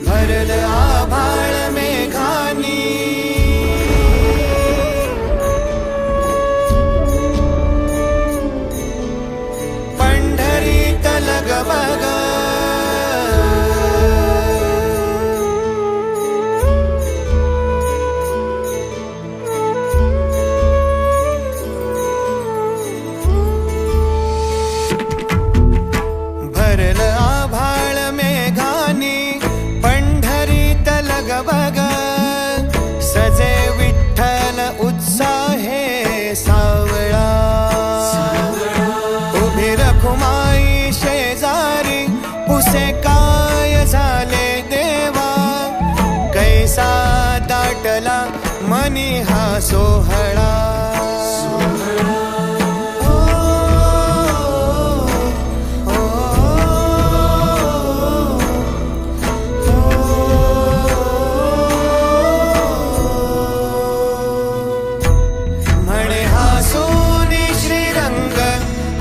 भरल आभाळ मेघानी पंढरीत लगबग भरल आभाळ मेघानी पंढरीत लगबग सजे विठ्ठल उत्साहे सावळा उभी रखुमाई शेजारी पुसे काय झाले देवा कैसा दाटला मनी हा सोहळा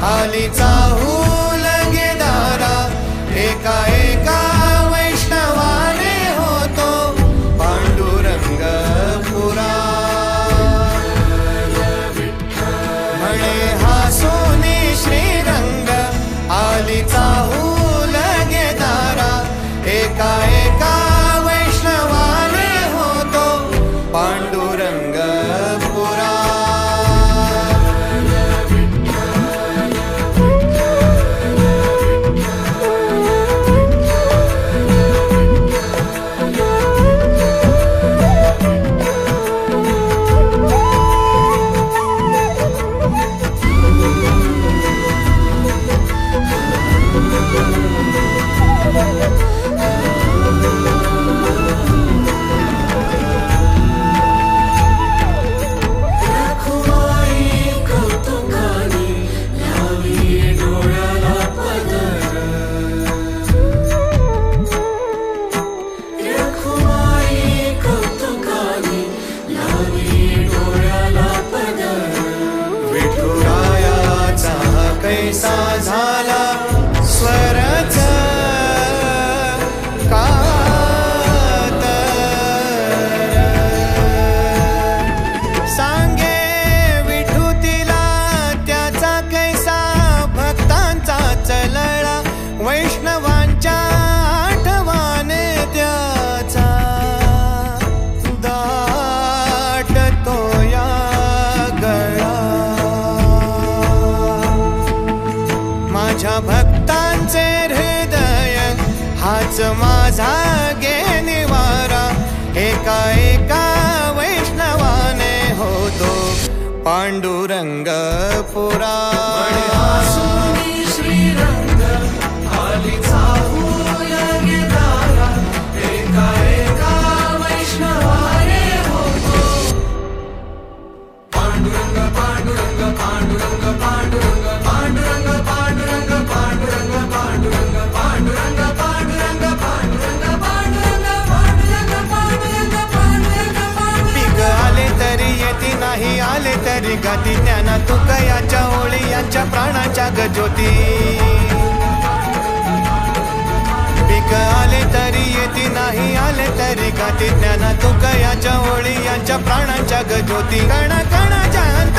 आलीचा हूल गेदारा एका एका वैष्णवाने होतो पांडुरंग पुरा म्हणे हा सोनी श्रीरंग आलीचा हूल गेदारा एका एका वैष्णवाने होतो पांडुरंग पुरा कैसा झाला स्वरच कातर सांगे विठू तिला त्याचा कैसा भक्तांचा चलळा वैष्णवांच्या आठवाने त्याचा दाटतो या गळा माझ्या भक्तांचे हृदय हाच माझा गे निवारा एका एका वैष्णवाने होतो पांडुरंग पुरा श्रीरंग आलीचा हूल गेदारा एका एका वैष्णवाने होतो पांडुरंग पांडुरंग पांडुरंग पांडुरंग पांडुरंग पांडुरंग पांडुरंग पांडुरंग पांडुरंग पांडुरंग पांडुरंग पांडुरंग पांडुरंग पांडुरंग पिक आले तरी येती नाही आले तरी गाती ज्ञाना तुकयाच्या ओळी यांच्या प्राणाच्या गज्योती पिक आले तरी येती नाही आले तरी गाती ज्ञाना तुकयाच्या ओळी यांच्या प्राणाच्या गज्योती कण कणाच्या अंत